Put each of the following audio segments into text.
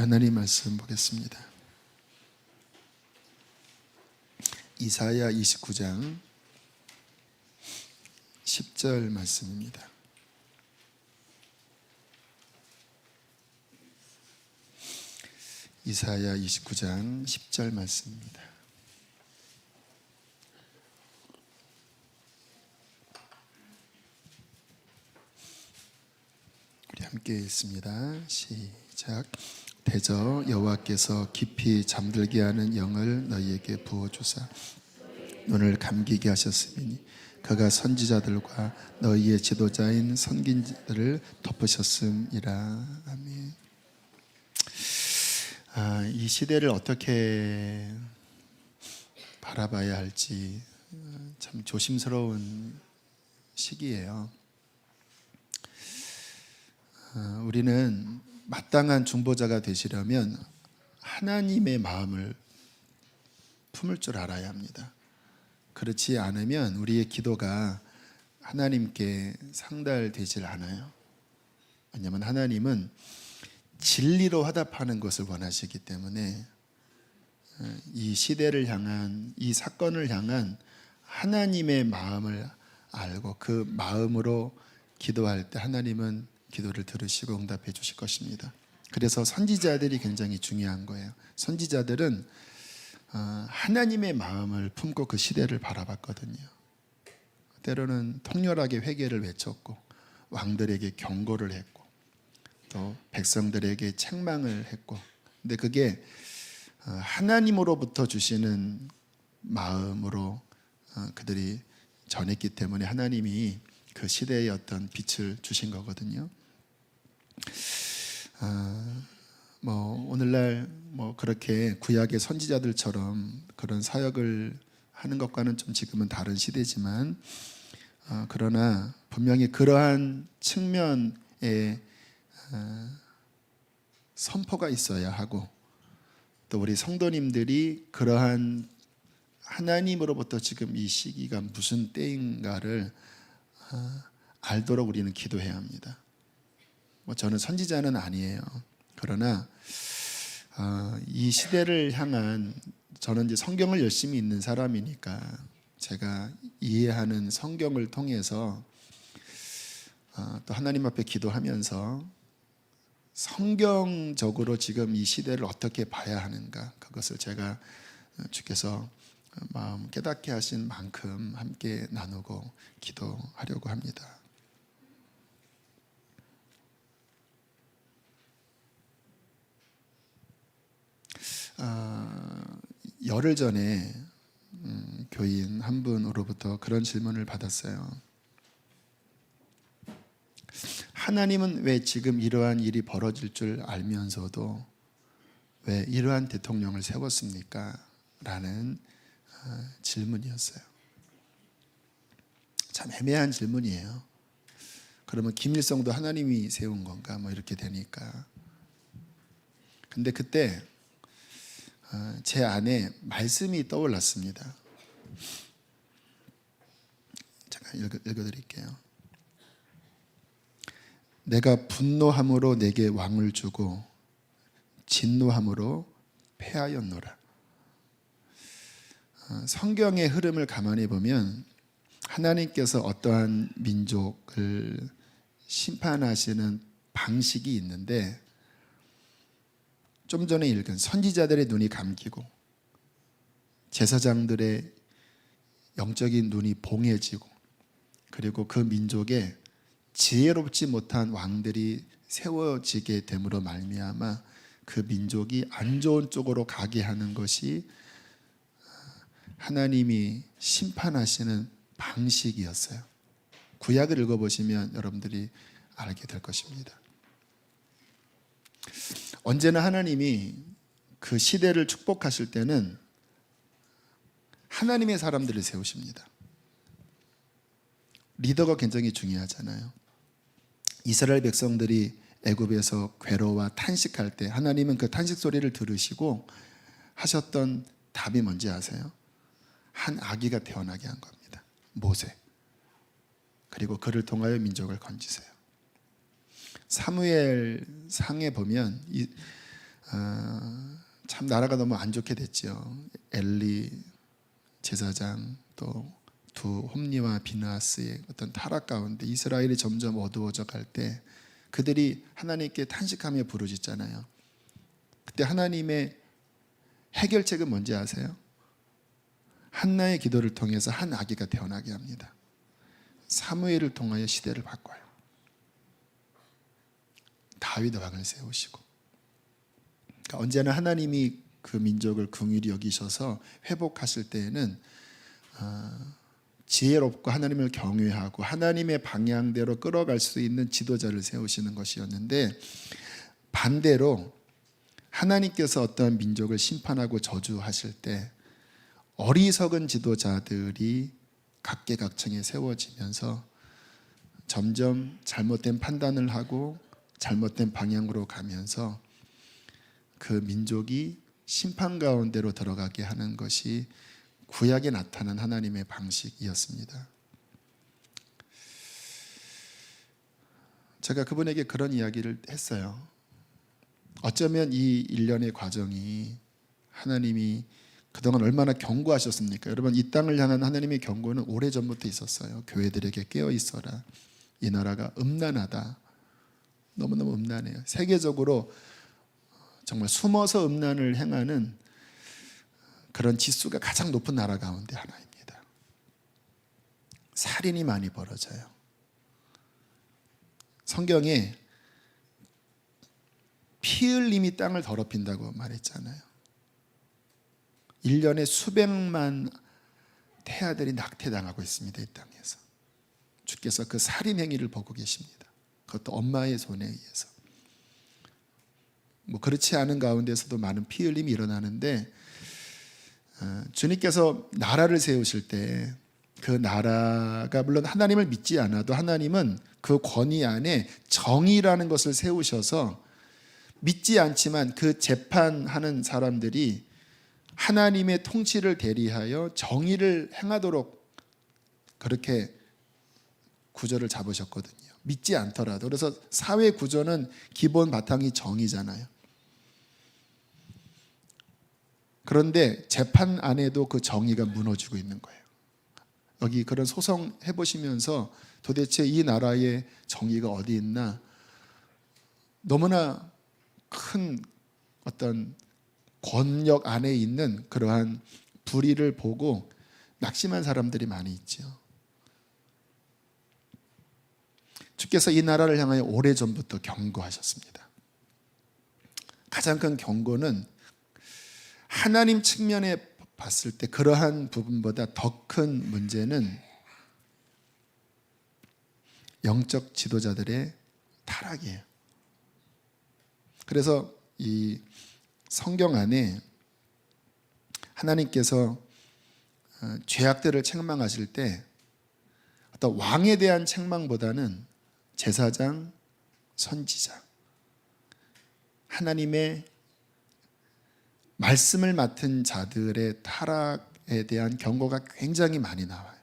하나님 말씀 보겠습니다. 이사야 29장 10절 말씀입니다. 이사야 29장 10절 말씀입니다. 우리 함께 읽습니다. 시작. 대저 여호와께서 깊이 잠들게 하는 영을 너희에게 부어주사 눈을 감기게 하셨으니 그가 선지자들과 너희의 지도자인 선긴들을 덮으셨음이라. 아멘. 이 시대를 어떻게 바라봐야 할지 참 조심스러운 시기예요. 우리는 마땅한 중보자가 되시려면 하나님의 마음을 품을 줄 알아야 합니다. 그렇지 않으면 우리의 기도가 하나님께 상달되질 않아요. 왜냐하면 하나님은 진리로 화답하는 것을 원하시기 때문에 이 시대를 향한, 이 사건을 향한 하나님의 마음을 알고 그 마음으로 기도할 때 하나님은 기도를 들으시고 응답해 주실 것입니다. 그래서 선지자들이 굉장히 중요한 거예요. 선지자들은 하나님의 마음을 품고 그 시대를 바라봤거든요. 때로는 통렬하게 회개를 외쳤고 왕들에게 경고를 했고 또 백성들에게 책망을 했고, 근데 그게 하나님으로부터 주시는 마음으로 그들이 전했기 때문에 하나님이 그 시대의 어떤 빛을 주신 거거든요. 오늘날 그렇게 구약의 선지자들처럼 그런 사역을 하는 것과는 좀 지금은 다른 시대지만, 그러나 분명히 그러한 측면에 선포가 있어야 하고, 또 우리 성도님들이 그러한 하나님으로부터 지금 이 시기가 무슨 때인가를 알도록 우리는 기도해야 합니다. 저는 선지자는 아니에요. 그러나 이 시대를 향한, 저는 이제 성경을 열심히 읽는 사람이니까 제가 이해하는 성경을 통해서 또 하나님 앞에 기도하면서 성경적으로 지금 이 시대를 어떻게 봐야 하는가, 그것을 제가 주께서 마음 깨닫게 하신 만큼 함께 나누고 기도하려고 합니다. 열흘 전에 교인 한 분으로부터 그런 질문을 받았어요. 하나님은 왜 지금 이러한 일이 벌어질 줄 알면서도 왜 이러한 대통령을 세웠습니까? 라는 질문이었어요. 참 애매한 질문이에요. 그러면 김일성도 하나님이 세운 건가? 이렇게 되니까. 근데 그때 제 안에 말씀이 떠올랐습니다. 제가 읽어드릴게요. 내가 분노함으로 내게 왕을 주고 진노함으로 패하였노라. 성경의 흐름을 가만히 보면 하나님께서 어떠한 민족을 심판하시는 방식이 있는데, 좀 전에 읽은 선지자들의 눈이 감기고 제사장들의 영적인 눈이 봉해지고, 그리고 그 민족에 지혜롭지 못한 왕들이 세워지게 됨으로 말미암아 그 민족이 안 좋은 쪽으로 가게 하는 것이 하나님이 심판하시는 방식이었어요. 구약을 읽어보시면 여러분들이 알게 될 것입니다. 언제나 하나님이 그 시대를 축복하실 때는 하나님의 사람들을 세우십니다. 리더가 굉장히 중요하잖아요. 이스라엘 백성들이 애굽에서 괴로워 탄식할 때 하나님은 그 탄식 소리를 들으시고 하셨던 답이 뭔지 아세요? 한 아기가 태어나게 한 겁니다. 모세. 그리고 그를 통하여 민족을 건지세요. 사무엘 상에 보면 참 나라가 너무 안 좋게 됐죠. 엘리 제사장 또 두 홈리와 비나스의 어떤 타락 가운데 이스라엘이 점점 어두워져 갈 때 그들이 하나님께 탄식하며 부르짖잖아요. 그때 하나님의 해결책은 뭔지 아세요? 한나의 기도를 통해서 한 아기가 태어나게 합니다. 사무엘을 통하여 시대를 바꿔요. 다윗 왕을 세우시고. 그러니까 언제나 하나님이 그 민족을 긍휼히 여기셔서 회복하실 때에는 지혜롭고 하나님을 경외하고 하나님의 방향대로 끌어갈 수 있는 지도자를 세우시는 것이었는데, 반대로 하나님께서 어떤 민족을 심판하고 저주하실 때 어리석은 지도자들이 각계각층에 세워지면서 점점 잘못된 판단을 하고 잘못된 방향으로 가면서 그 민족이 심판 가운데로 들어가게 하는 것이 구약에 나타난 하나님의 방식이었습니다. 제가 그분에게 그런 이야기를 했어요. 어쩌면 이 일련의 과정이 하나님이 그동안 얼마나 경고하셨습니까? 여러분, 이 땅을 향한 하나님의 경고는 오래전부터 있었어요. 교회들에게 깨어 있어라. 이 나라가 음란하다. 너무너무 음란해요. 세계적으로 정말 숨어서 음란을 행하는 그런 지수가 가장 높은 나라 가운데 하나입니다. 살인이 많이 벌어져요. 성경에 피 흘림이 땅을 더럽힌다고 말했잖아요. 1년에 수백만 태아들이 낙태당하고 있습니다. 이 땅에서. 주께서 그 살인 행위를 보고 계십니다. 그것도 엄마의 손에 의해서. 그렇지 않은 가운데서도 많은 피 흘림이 일어나는데, 주님께서 나라를 세우실 때 그 나라가 물론 하나님을 믿지 않아도 하나님은 그 권위 안에 정의라는 것을 세우셔서 믿지 않지만 그 재판하는 사람들이 하나님의 통치를 대리하여 정의를 행하도록 그렇게 구조를 잡으셨거든요. 믿지 않더라도. 그래서 사회 구조는 기본 바탕이 정의잖아요. 그런데 재판 안에도 그 정의가 무너지고 있는 거예요. 여기 그런 소송 해보시면서 도대체 이 나라의 정의가 어디 있나, 너무나 큰 어떤 권력 안에 있는 그러한 불의를 보고 낙심한 사람들이 많이 있죠. 주께서 이 나라를 향하여 오래전부터 경고하셨습니다. 가장 큰 경고는 하나님 측면에 봤을 때 그러한 부분보다 더 큰 문제는 영적 지도자들의 타락이에요. 그래서 이 성경 안에 하나님께서 죄악들을 책망하실 때 어떤 왕에 대한 책망보다는 제사장, 선지자, 하나님의 말씀을 맡은 자들의 타락에 대한 경고가 굉장히 많이 나와요.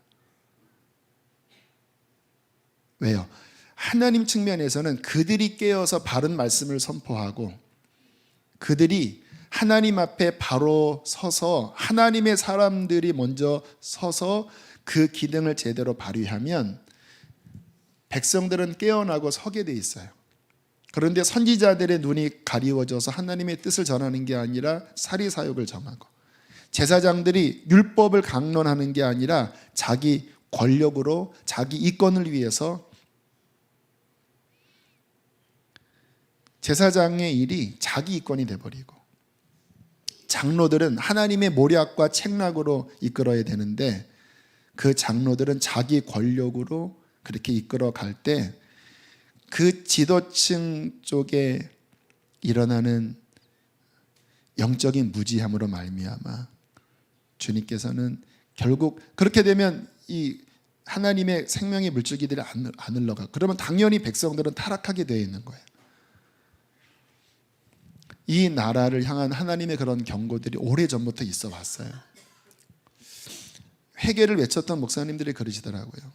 왜요? 하나님 측면에서는 그들이 깨어서 바른 말씀을 선포하고 그들이 하나님 앞에 바로 서서 하나님의 사람들이 먼저 서서 그 기능을 제대로 발휘하면 백성들은 깨어나고 서게 돼 있어요. 그런데 선지자들의 눈이 가리워져서 하나님의 뜻을 전하는 게 아니라 사리사욕을 정하고, 제사장들이 율법을 강론하는 게 아니라 자기 권력으로 자기 이권을 위해서, 제사장의 일이 자기 이권이 돼버리고, 장로들은 하나님의 모략과 책략으로 이끌어야 되는데 그 장로들은 자기 권력으로 그렇게 이끌어 갈 때 그 지도층 쪽에 일어나는 영적인 무지함으로 말미암아 주님께서는 결국 그렇게 되면 이 하나님의 생명의 물줄기들이 안 흘러가. 그러면 당연히 백성들은 타락하게 되어 있는 거예요. 이 나라를 향한 하나님의 그런 경고들이 오래전부터 있어 왔어요. 회개를 외쳤던 목사님들이 그러시더라고요.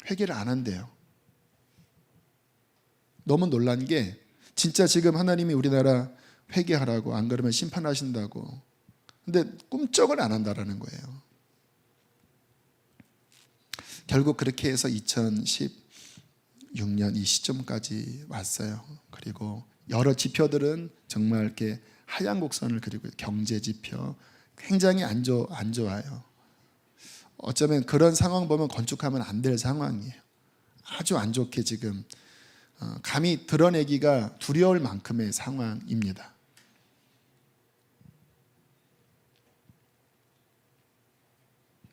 회개를 안 한대요. 너무 놀란 게 진짜 지금 하나님이 우리나라 회개하라고, 안 그러면 심판하신다고. 근데 꿈쩍을 안 한다라는 거예요. 결국 그렇게 해서 2016년 이 시점까지 왔어요. 그리고 여러 지표들은 정말 이렇게 하얀 곡선을 그리고 경제 지표 굉장히 안 좋아요. 어쩌면 그런 상황 보면 건축하면 안 될 상황이에요. 아주 안 좋게 지금 감히 드러내기가 두려울 만큼의 상황입니다.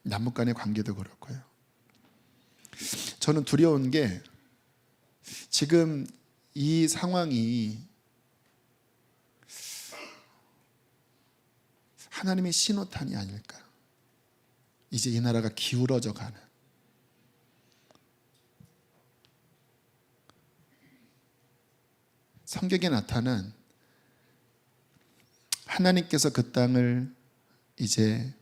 남북 간의 관계도 그렇고요. 저는 두려운 게 지금 이 상황이 하나님의 신호탄이 아닐까. 이제 이 나라가 기울어져 가는. 성경에 나타난 하나님께서 그 땅을 이제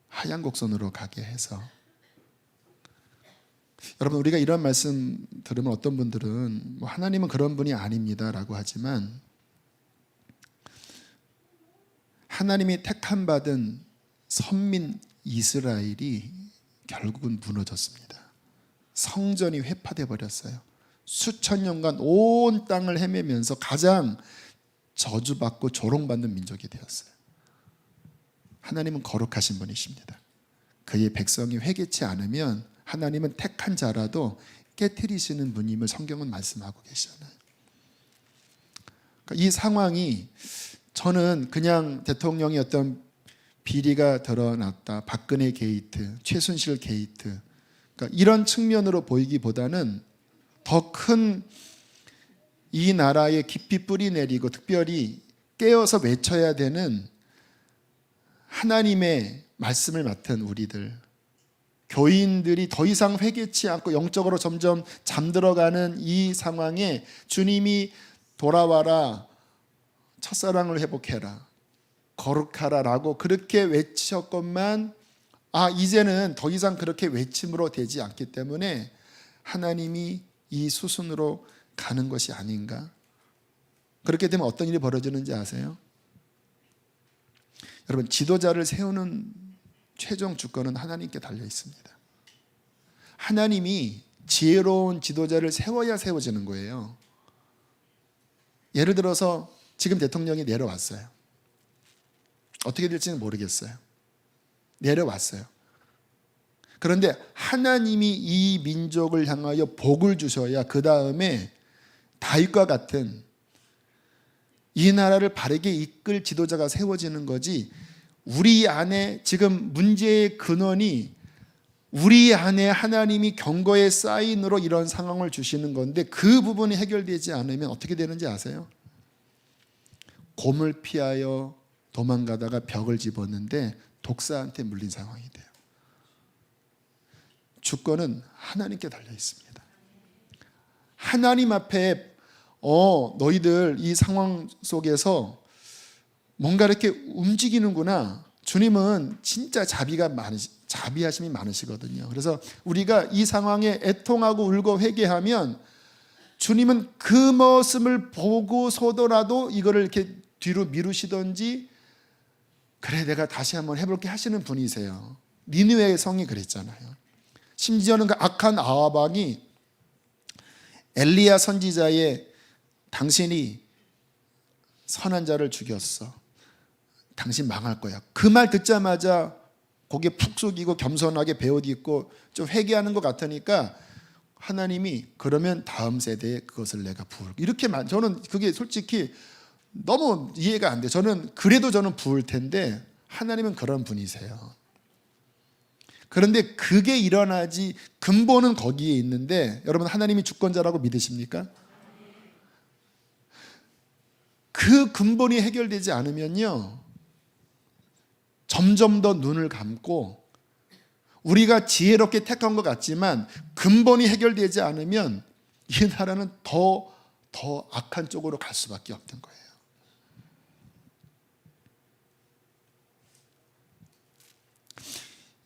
하얀 곡선으로 가게 해서, 여러분 우리가 이런 말씀 들으면 어떤 분들은 뭐 하나님은 그런 분이 아닙니다 라고 하지만, 하나님이 택함 받은 선민 이스라엘이 결국은 무너졌습니다. 성전이 회파돼 버렸어요. 수천 년간 온 땅을 헤매면서 가장 저주받고 조롱받는 민족이 되었어요. 하나님은 거룩하신 분이십니다. 그의 백성이 회개치 않으면 하나님은 택한 자라도 깨트리시는 분임을 성경은 말씀하고 계시잖아요. 그러니까 이 상황이, 저는 그냥 대통령이 어떤 비리가 드러났다, 박근혜 게이트, 최순실 게이트, 그러니까 이런 측면으로 보이기보다는 더 큰 이 나라에 깊이 뿌리 내리고 특별히 깨어서 외쳐야 되는 하나님의 말씀을 맡은 우리들, 교인들이 더 이상 회개치 않고 영적으로 점점 잠들어가는 이 상황에 주님이 돌아와라, 첫사랑을 회복해라, 거룩하라 라고 그렇게 외치셨건만, 이제는 더 이상 그렇게 외침으로 되지 않기 때문에 하나님이 이 수순으로 가는 것이 아닌가. 그렇게 되면 어떤 일이 벌어지는지 아세요? 여러분, 지도자를 세우는 최종 주권은 하나님께 달려 있습니다. 하나님이 지혜로운 지도자를 세워야 세워지는 거예요. 예를 들어서 지금 대통령이 내려왔어요. 어떻게 될지는 모르겠어요. 내려왔어요. 그런데 하나님이 이 민족을 향하여 복을 주셔야 그 다음에 다윗과 같은 이 나라를 바르게 이끌 지도자가 세워지는 거지, 우리 안에 지금 문제의 근원이 우리 안에 하나님이 경고의 사인으로 이런 상황을 주시는 건데, 그 부분이 해결되지 않으면 어떻게 되는지 아세요? 곰을 피하여 도망가다가 벽을 집었는데 독사한테 물린 상황이 돼요. 주권은 하나님께 달려 있습니다. 하나님 앞에 너희들 이 상황 속에서 뭔가 이렇게 움직이는구나. 주님은 진짜 자비하심이 많으시거든요. 그래서 우리가 이 상황에 애통하고 울고 회개하면 주님은 그 모습을 보고서더라도 이거를 이렇게 뒤로 미루시던지, 그래 내가 다시 한번 해볼게 하시는 분이세요. 니느웨의 성이 그랬잖아요. 심지어는 그 악한 아하방이 엘리야 선지자의 당신이 선한 자를 죽였어, 당신 망할 거야, 그 말 듣자마자 고개 푹 숙이고 겸손하게 베옷 입고 좀 회개하는 것 같으니까 하나님이 그러면 다음 세대에 그것을 내가 부을, 이렇게 저는 그게 솔직히 너무 이해가 안 돼요. 그래도 저는 부을 텐데 하나님은 그런 분이세요. 그런데 그게 일어나지, 근본은 거기에 있는데, 여러분 하나님이 주권자라고 믿으십니까? 그 근본이 해결되지 않으면요, 점점 더 눈을 감고 우리가 지혜롭게 택한 것 같지만 근본이 해결되지 않으면 이 나라는 더 악한 쪽으로 갈 수밖에 없는 거예요.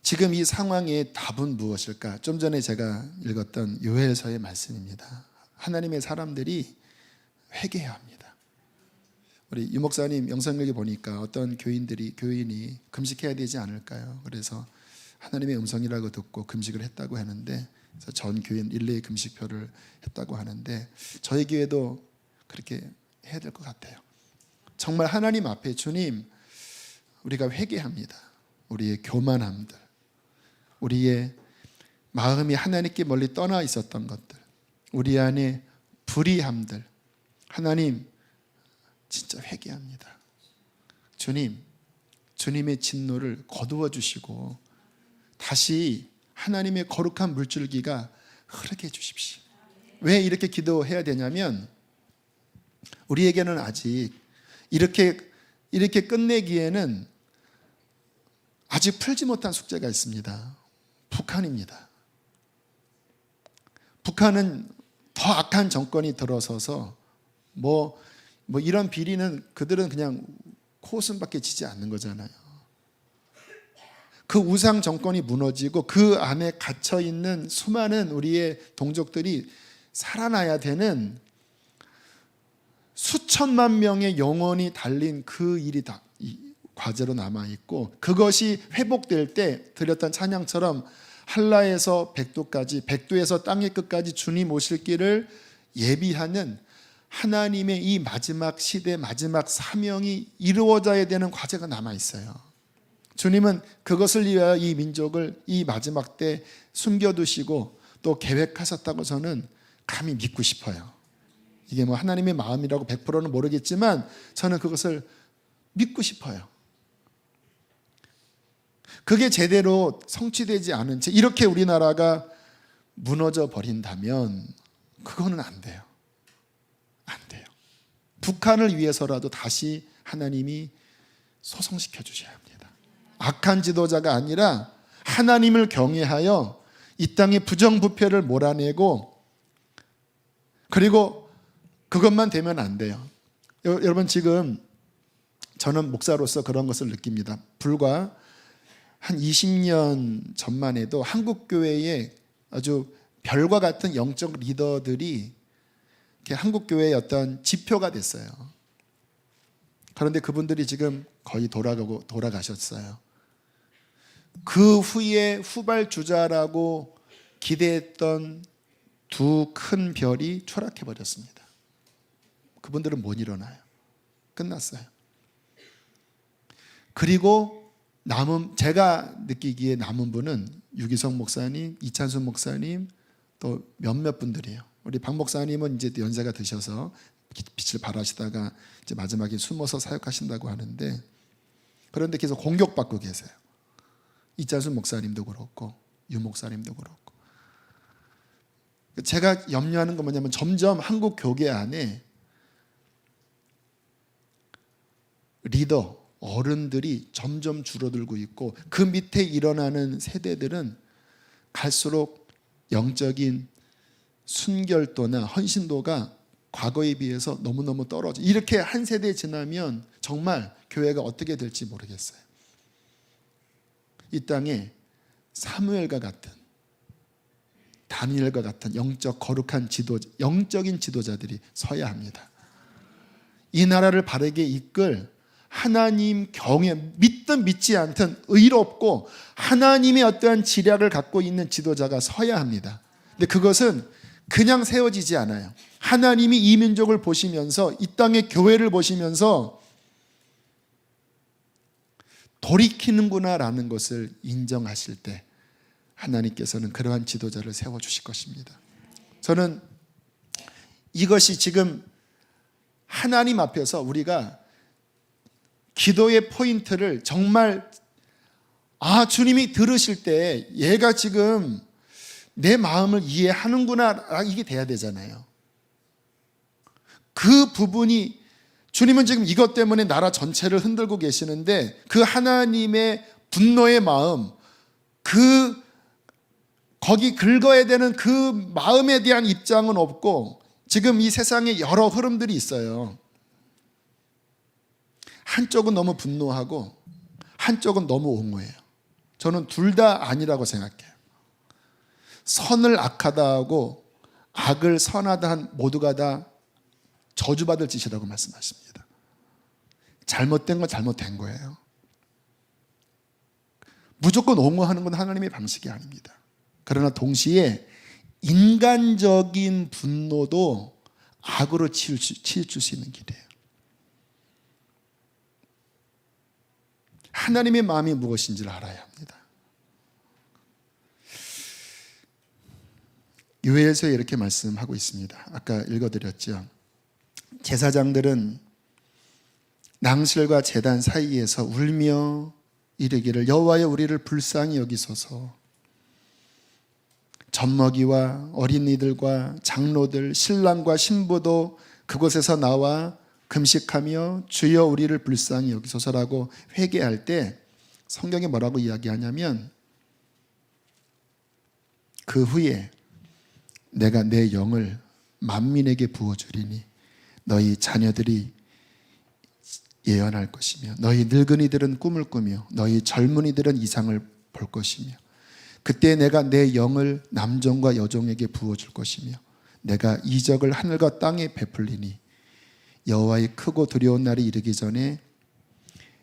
지금 이 상황의 답은 무엇일까? 좀 전에 제가 읽었던 요엘서의 말씀입니다. 하나님의 사람들이 회개해야 합니다. 우리 유 목사님 영상력에 보니까 어떤 교인이 금식해야 되지 않을까요? 그래서 하나님의 음성이라고 듣고 금식을 했다고 하는데, 그래서 전 교인 일례의 금식표를 했다고 하는데, 저희 교회도 그렇게 해야 될 것 같아요. 정말 하나님 앞에 주님, 우리가 회개합니다. 우리의 교만함들, 우리의 마음이 하나님께 멀리 떠나 있었던 것들, 우리 안에 불의함들, 하나님 진짜 회개합니다. 주님, 주님의 진노를 거두어 주시고 다시 하나님의 거룩한 물줄기가 흐르게 해주십시오. 왜 이렇게 기도해야 되냐면, 우리에게는 아직 이렇게 끝내기에는 아직 풀지 못한 숙제가 있습니다. 북한입니다. 북한은 더 악한 정권이 들어서서 뭐 이런 비리는 그들은 그냥 코웃음밖에 치지 않는 거잖아요. 그 우상 정권이 무너지고 그 안에 갇혀 있는 수많은 우리의 동족들이 살아나야 되는 수천만 명의 영혼이 달린 그 일이 다 과제로 남아있고, 그것이 회복될 때 드렸던 찬양처럼 한라에서 백도까지, 백도에서 땅의 끝까지 주님 오실 길을 예비하는 하나님의 이 마지막 시대, 마지막 사명이 이루어져야 되는 과제가 남아있어요. 주님은 그것을 위하여 이 민족을 이 마지막 때 숨겨두시고 또 계획하셨다고 저는 감히 믿고 싶어요. 이게 뭐 하나님의 마음이라고 100%는 모르겠지만 저는 그것을 믿고 싶어요. 그게 제대로 성취되지 않은 채 이렇게 우리나라가 무너져 버린다면 그거는 안 돼요. 안 돼요. 북한을 위해서라도 다시 하나님이 소성시켜 주셔야 합니다. 악한 지도자가 아니라 하나님을 경외하여 이 땅의 부정부패를 몰아내고, 그리고 그것만 되면 안 돼요. 여러분, 지금 저는 목사로서 그런 것을 느낍니다. 불과 한 20년 전만 해도 한국교회에 아주 별과 같은 영적 리더들이 한국교회의 어떤 지표가 됐어요. 그런데 그분들이 지금 거의 돌아가셨어요. 그 후에 후발주자라고 기대했던 두 큰 별이 추락해버렸습니다. 그분들은 못 일어나요. 끝났어요. 그리고 제가 느끼기에 남은 분은 유기성 목사님, 이찬순 목사님, 또 몇몇 분들이에요. 우리 박 목사님은 이제 연세가 드셔서 빛을 발하시다가 이제 마지막에 숨어서 사역하신다고 하는데, 그런데 계속 공격받고 계세요. 이찬순 목사님도 그렇고 유 목사님도 그렇고. 제가 염려하는 건 뭐냐면, 점점 한국 교계 안에 리더, 어른들이 점점 줄어들고 있고, 그 밑에 일어나는 세대들은 갈수록 영적인 순결도나 헌신도가 과거에 비해서 너무너무 떨어져. 이렇게 한 세대 지나면 정말 교회가 어떻게 될지 모르겠어요. 이 땅에 사무엘과 같은, 다니엘과 같은 영적 거룩한 영적인 지도자들이 서야 합니다. 이 나라를 바르게 이끌 하나님 경외, 믿든 믿지 않든 의롭고 하나님의 어떠한 지략을 갖고 있는 지도자가 서야 합니다. 근데 그것은 그냥 세워지지 않아요. 하나님이 이 민족을 보시면서, 이 땅의 교회를 보시면서 돌이키는구나라는 것을 인정하실 때 하나님께서는 그러한 지도자를 세워주실 것입니다. 저는 이것이 지금 하나님 앞에서 우리가 기도의 포인트를 정말, 주님이 들으실 때 얘가 지금 내 마음을 이해하는구나, 이게 돼야 되잖아요. 그 부분이, 주님은 지금 이것 때문에 나라 전체를 흔들고 계시는데 그 하나님의 분노의 마음, 거기 긁어야 되는 그 마음에 대한 입장은 없고, 지금 이 세상에 여러 흐름들이 있어요. 한쪽은 너무 분노하고 한쪽은 너무 옹호해요. 저는 둘 다 아니라고 생각해요. 선을 악하다 하고 악을 선하다 한 모두가 다 저주받을 짓이라고 말씀하십니다. 잘못된 건 잘못된 거예요. 무조건 옹호하는 건 하나님의 방식이 아닙니다. 그러나 동시에 인간적인 분노도 악으로 치우칠 수 있는 길이에요. 하나님의 마음이 무엇인지를 알아야 합니다. 요엘서에 이렇게 말씀하고 있습니다. 아까 읽어드렸죠. 제사장들은 낭실과 제단 사이에서 울며 이르기를 여호와여 우리를 불쌍히 여기소서. 젖먹이와 어린이들과 장로들 신랑과 신부도 그곳에서 나와 금식하며 주여 우리를 불쌍히 여기소서라고 회개할 때 성경이 뭐라고 이야기하냐면 그 후에 내가 내 영을 만민에게 부어주리니 너희 자녀들이 예언할 것이며 너희 늙은이들은 꿈을 꾸며 너희 젊은이들은 이상을 볼 것이며 그때 내가 내 영을 남종과 여종에게 부어줄 것이며 내가 이적을 하늘과 땅에 베풀리니 여호와의 크고 두려운 날이 이르기 전에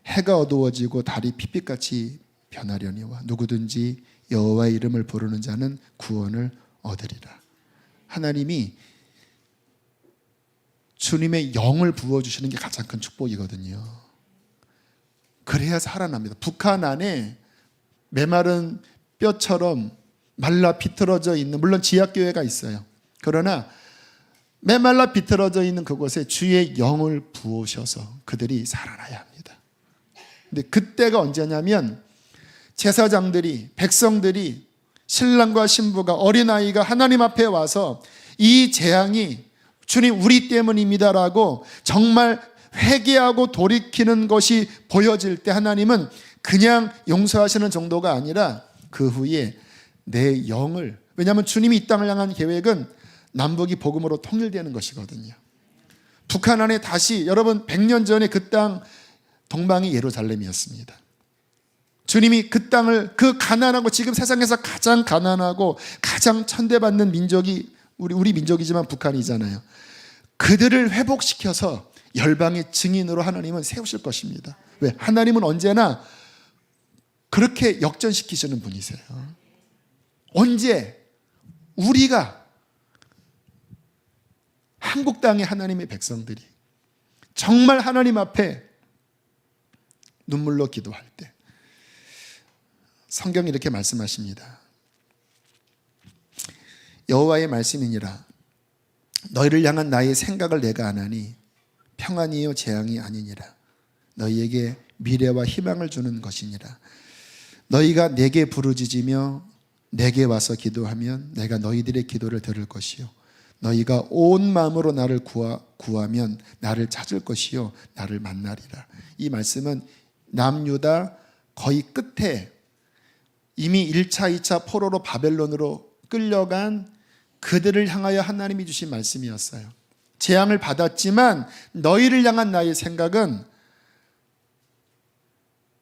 해가 어두워지고 달이 핏빛같이 변하려니와 누구든지 여호와의 이름을 부르는 자는 구원을 얻으리라. 하나님이 주님의 영을 부어주시는 게 가장 큰 축복이거든요. 그래야 살아납니다. 북한 안에 메마른 뼈처럼 말라 비틀어져 있는, 물론 지하교회가 있어요. 그러나 메말라 비틀어져 있는 그곳에 주의 영을 부으셔서 그들이 살아나야 합니다. 근데 그때가 언제냐면 제사장들이, 백성들이, 신랑과 신부가, 어린아이가 하나님 앞에 와서 이 재앙이 주님 우리 때문입니다라고 정말 회개하고 돌이키는 것이 보여질 때 하나님은 그냥 용서하시는 정도가 아니라 그 후에 내 영을, 왜냐하면 주님이 이 땅을 향한 계획은 남북이 복음으로 통일되는 것이거든요. 북한 안에 다시, 여러분 100년 전에 그 땅 동방이 예루살렘이었습니다. 주님이 그 땅을, 그 가난하고 지금 세상에서 가장 가난하고 가장 천대받는 민족이 우리 민족이지만 북한이잖아요. 그들을 회복시켜서 열방의 증인으로 하나님은 세우실 것입니다. 왜? 하나님은 언제나 그렇게 역전시키시는 분이세요. 언제 우리가, 한국 땅의 하나님의 백성들이 정말 하나님 앞에 눈물로 기도할 때 성경이 이렇게 말씀하십니다. 여호와의 말씀이니라 너희를 향한 나의 생각을 내가 아나니 평안이요 재앙이 아니니라. 너희에게 미래와 희망을 주는 것이니라. 너희가 내게 부르짖으며 내게 와서 기도하면 내가 너희들의 기도를 들을 것이요 너희가 온 마음으로 나를 구하면 나를 찾을 것이요 나를 만나리라. 이 말씀은 남유다 거의 끝에 이미 1차, 2차 포로로 바벨론으로 끌려간 그들을 향하여 하나님이 주신 말씀이었어요. 재앙을 받았지만 너희를 향한 나의 생각은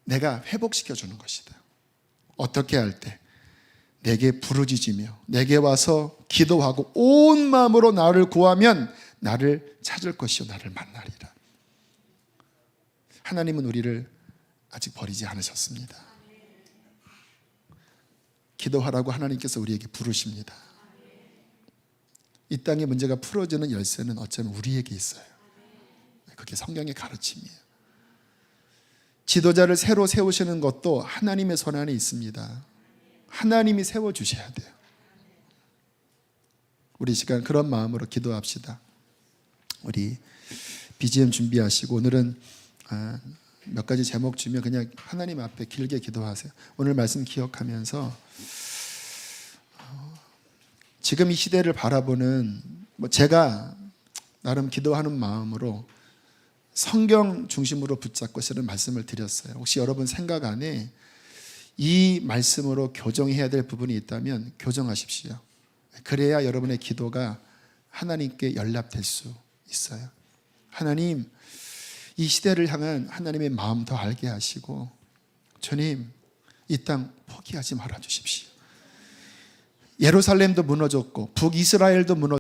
내가 회복시켜 주는 것이다. 어떻게 할 때? 내게 부르짖으며 내게 와서 기도하고 온 마음으로 나를 구하면 나를 찾을 것이요 나를 만나리라. 하나님은 우리를 아직 버리지 않으셨습니다. 기도하라고 하나님께서 우리에게 부르십니다. 이 땅의 문제가 풀어지는 열쇠는 어쩌면 우리에게 있어요. 그게 성경의 가르침이에요. 지도자를 새로 세우시는 것도 하나님의 손 안에 있습니다. 하나님이 세워주셔야 돼요. 우리 시간 그런 마음으로 기도합시다. 우리 BGM 준비하시고 오늘은 몇 가지 제목 주면 그냥 하나님 앞에 길게 기도하세요. 오늘 말씀 기억하면서 지금 이 시대를 바라보는 제가 나름 기도하는 마음으로 성경 중심으로 붙잡고 쓰는 말씀을 드렸어요. 혹시 여러분 생각 안에 이 말씀으로 교정해야 될 부분이 있다면 교정하십시오. 그래야 여러분의 기도가 하나님께 연락될 수 있어요. 하나님, 이 시대를 향한 하나님의 마음 더 알게 하시고 주님, 이 땅 포기하지 말아 주십시오. 예루살렘도 무너졌고 북이스라엘도 무너졌고